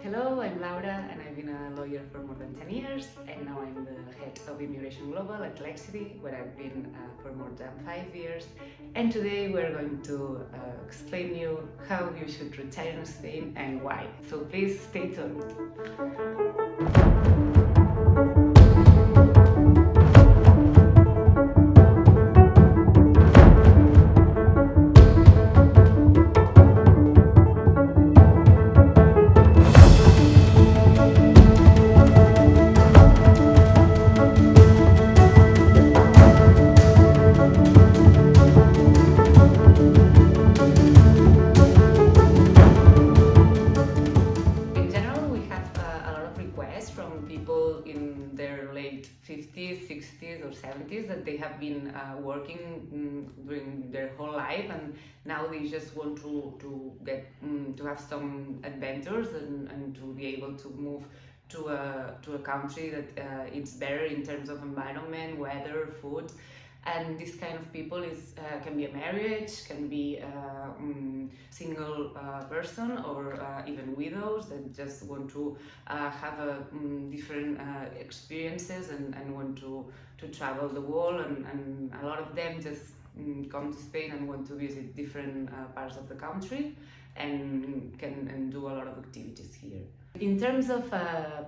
Hello, I'm Laura and I've been a lawyer for more than 10 years and now I'm the head of Immigration Global at Lexidy, where I've been for more than 5 years. And today we're going to explain you how you should retire in Spain and why. So please stay tuned. From people in their late 50s, 60s or 70s that they have been working during their whole life, and now they just want to get to have some adventures and to be able to move to a country that it's better in terms of environment, weather, food. And this kind of people can be a marriage, can be a single person, or even widows that just want to have different experiences and want to travel the world, and a lot of them just come to Spain and want to visit different parts of the country and can do a lot of activities here. In terms of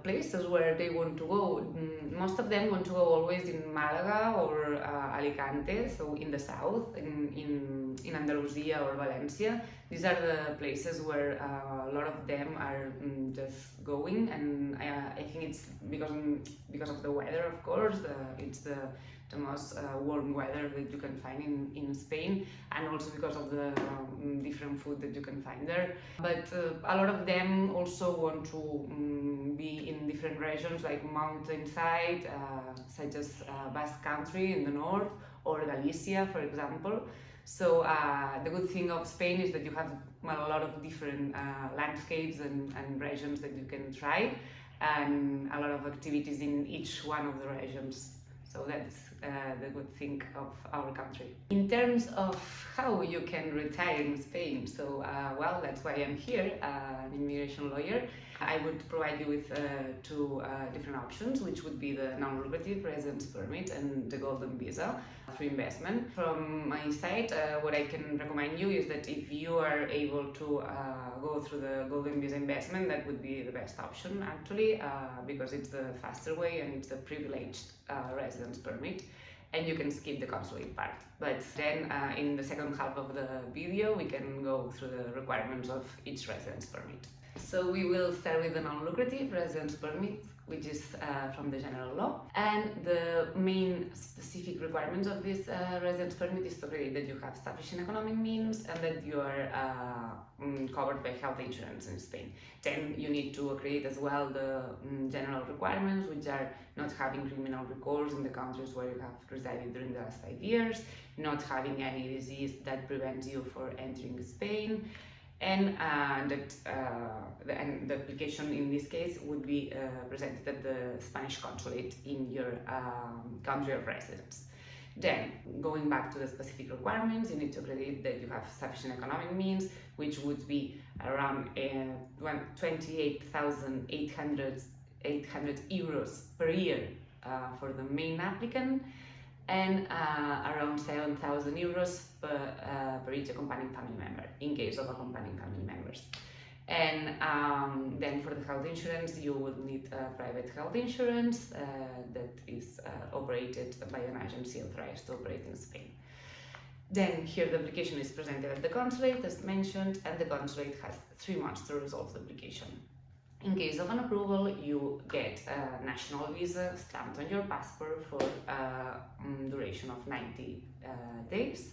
places where they want to go, most of them want to go always in Malaga or Alicante, so in the south, in Andalusia or Valencia. These are the places where a lot of them are just going, and I think it's because of the weather, of course. It's the most warm weather that you can find in Spain, and also because of the different food that you can find there. But a lot of them also want to be in different regions like mountainside, such as Basque Country in the north, or Galicia, for example. So the good thing of Spain is that you have a lot of different landscapes and regions that you can try, and a lot of activities in each one of the regions. So that's the good thing of our country. In terms of how you can retire in Spain, so well, that's why I'm here, an immigration lawyer. I would provide you with two different options, which would be the non-lucrative residence permit and the golden visa for investment. From my side, what I can recommend you is that if you are able to go through the golden visa investment, that would be the best option actually, because it's the faster way and it's a privileged residence permit, and you can skip the consulate part. But then in the second half of the video we can go through the requirements of each residence permit. So we will start with the non-lucrative residence permit, which is from the general law. And the main specific requirements of this residence permit is to create that you have sufficient economic means and that you are covered by health insurance in Spain. Then you need to create as well the general requirements, which are not having criminal recourse in the countries where you have resided during the last 5 years, not having any disease that prevents you from entering Spain, and the application in this case would be presented at the Spanish consulate in your country of residence. Then, going back to the specific requirements, you need to credit that you have sufficient economic means, which would be around 28,800 euros per year for the main applicant, and around 7,000 euros per each accompanying family member, in case of accompanying family members. And then for the health insurance, you will need a private health insurance that is operated by an agency authorized to operate in Spain. Then here the application is presented at the consulate, as mentioned, and the consulate has 3 months to resolve the application. In case of an approval, you get a national visa stamped on your passport for a duration of 90 days,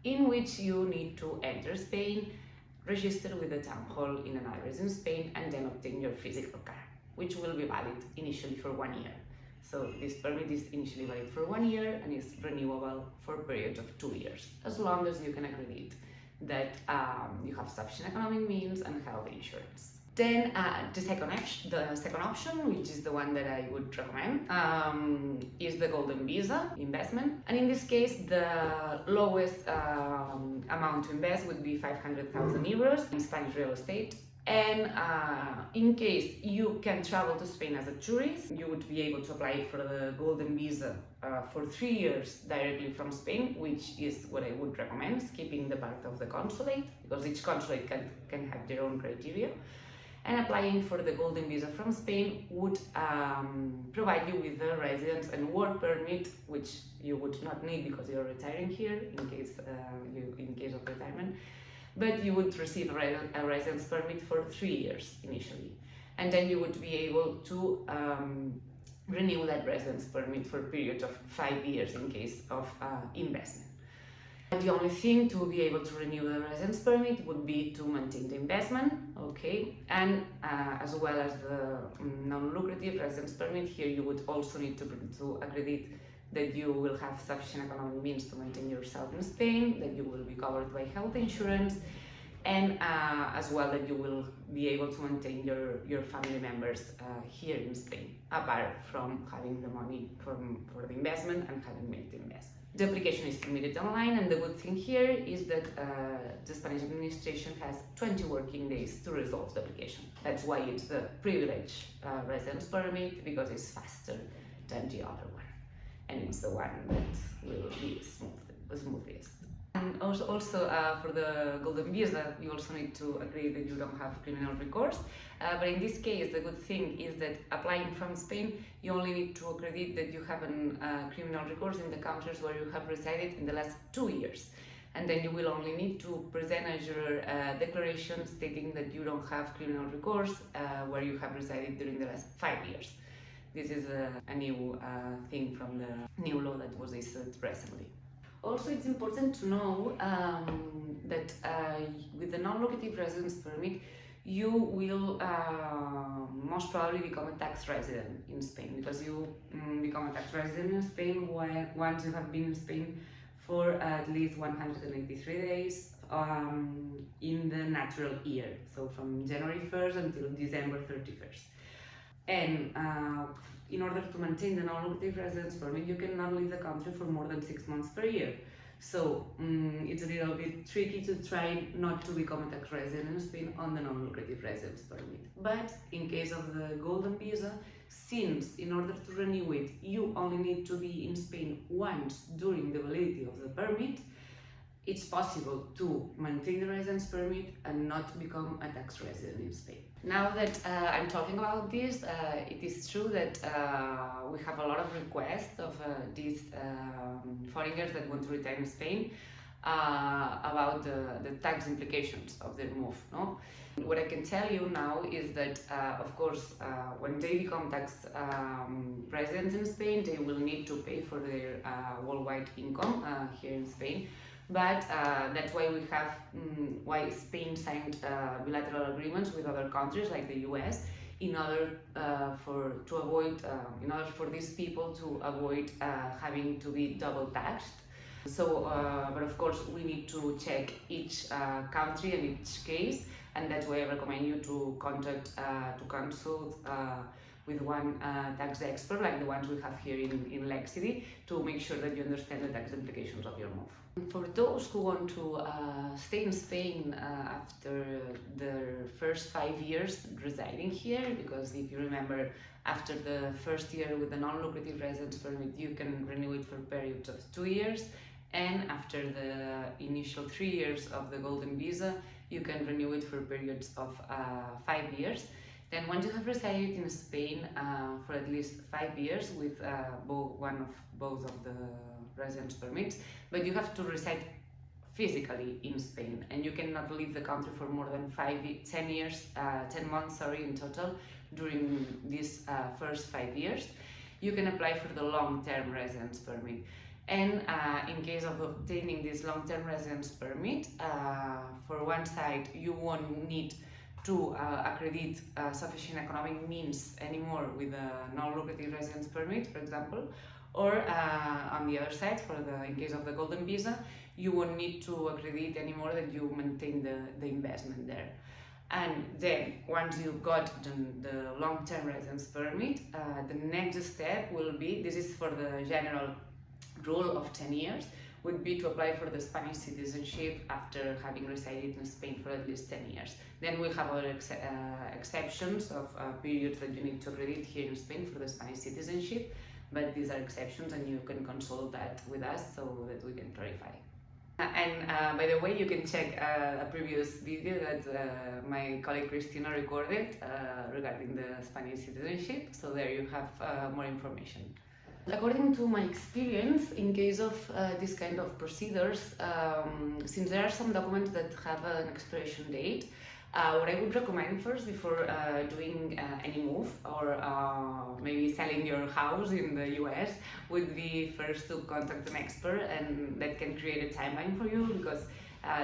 in which you need to enter Spain, register with the town hall in an address in Spain, and then obtain your physical card, which will be valid initially for 1 year. So this permit is initially valid for 1 year and is renewable for a period of 2 years, as long as you can accredit that you have sufficient economic means and health insurance. Then the second option, which is the one that I would recommend, is the golden visa investment. And in this case, the lowest amount to invest would be 500,000 euros in Spanish real estate, And in case you can travel to Spain as a tourist, you would be able to apply for the golden visa for 3 years directly from Spain, which is what I would recommend, skipping the part of the consulate, because each consulate can have their own criteria. And applying for the golden visa from Spain would provide you with a residence and work permit, which you would not need because you're retiring here in case of retirement. But you would receive a residence permit for 3 years initially, and then you would be able to renew that residence permit for a period of 5 years in case of investment. And the only thing to be able to renew the residence permit would be to maintain the investment, okay, and as well as the non-lucrative residence permit. Here you would also need to accredit that you will have sufficient economic means to maintain yourself in Spain, that you will be covered by health insurance, and as well that you will be able to maintain your family members here in Spain, apart from having the money for the investment and having made the investment. The application is submitted online, and the good thing here is that the Spanish administration has 20 working days to resolve the application. That's why it's the privilege residence permit, because it's faster than the other one. And it's the one that will be smoothest. And also for the golden visa, you also need to agree that you don't have criminal recourse. But in this case, the good thing is that applying from Spain, you only need to accredit that you have a criminal recourse in the countries where you have resided in the last 2 years. And then you will only need to present as your declaration stating that you don't have criminal recourse where you have resided during the last 5 years. This is a new thing from the new law that was issued recently. Also, it's important to know that with the non-lucrative residence permit, you will most probably become a tax resident in Spain, because you become a tax resident in Spain once you have been in Spain for at least 183 days in the natural year, so from January 1st until December 31st. And in order to maintain the non-lucrative residence permit, you cannot leave the country for more than 6 months per year. So it's a little bit tricky to try not to become a tax resident in Spain on the non-lucrative residence permit. But in case of the golden visa, since in order to renew it, you only need to be in Spain once during the validity of the permit, it's possible to maintain the residence permit and not become a tax resident in Spain. Now that I'm talking about this, it is true that we have a lot of requests of these foreigners that want to retire in Spain about the tax implications of their move. No? What I can tell you now is that, of course, when they become tax residents in Spain, they will need to pay for their worldwide income here in Spain. But that's why we have why Spain signed bilateral agreements with other countries like the US in order for these people to avoid having to be double taxed. So, but of course, we need to check each country and each case, and that's why I recommend you to consult with one tax expert, like the ones we have here in Lexidy, to make sure that you understand the tax implications of your move. For those who want to stay in Spain after their first 5 years residing here, because if you remember, after the first year with the non-lucrative residence permit, you can renew it for periods of 2 years, and after the initial 3 years of the golden visa, you can renew it for periods of 5 years. Then once you have resided in Spain for at least 5 years with both of the residence permits, but you have to reside physically in Spain, and you cannot leave the country for more than 10 months in total during these first 5 years, you can apply for the long-term residence permit. And in case of obtaining this long-term residence permit, for one side, you won't need to accredit sufficient economic means anymore with a non-lucrative residence permit, for example, or on the other side, in case of the golden visa, you won't need to accredit anymore that you maintain the investment there. And then once you got the long-term residence permit, the next step will be, this is for the general rule of 10 years, would be to apply for the Spanish citizenship after having resided in Spain for at least 10 years. Then we have other exceptions of periods that you need to accredit here in Spain for the Spanish citizenship, but these are exceptions and you can consult that with us so that we can clarify. And by the way, you can check a previous video that my colleague Cristina recorded regarding the Spanish citizenship, so there you have more information. According to my experience, in case of this kind of procedures, since there are some documents that have an expiration date, what I would recommend first before doing any move or maybe selling your house in the US would be first to contact an expert, and that can create a timeline for you, because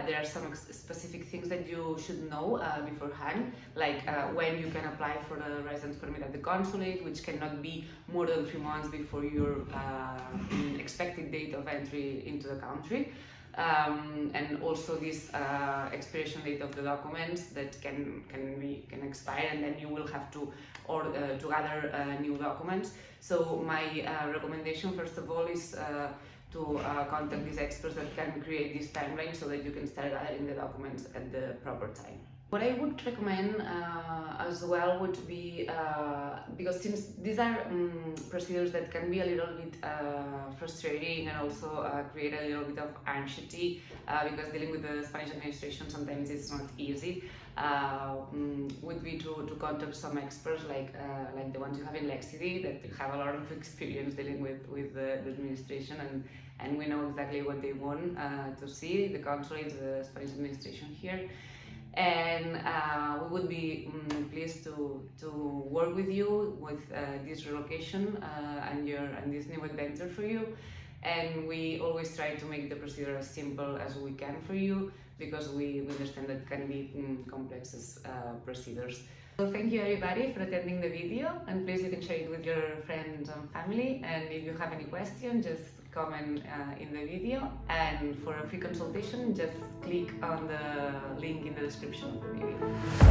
there are some specific things that you should know beforehand, like when you can apply for a residence permit at the consulate, which cannot be more than 3 months before your expected date of entry into the country. And also this expiration date of the documents that can expire, and then you will have to gather new documents. So my recommendation first of all is to contact these experts that can create this timeline so that you can start gathering the documents at the proper time. What I would recommend as well would be, because since these are procedures that can be a little bit frustrating and also create a little bit of anxiety, because dealing with the Spanish administration sometimes is not easy, would be to contact some experts like the ones you have in Lexidy, that have a lot of experience dealing with the administration, and we know exactly what they want to see, the consulate, the Spanish administration here. And we would be pleased to work with you with this relocation and this new adventure for you. And we always try to make the procedure as simple as we can for you, because we understand that can be complex procedures. So thank you everybody for attending the video, and please you can share it with your friends and family, and if you have any question, just comment in the video, and for a free consultation just click on the link in the description of the video.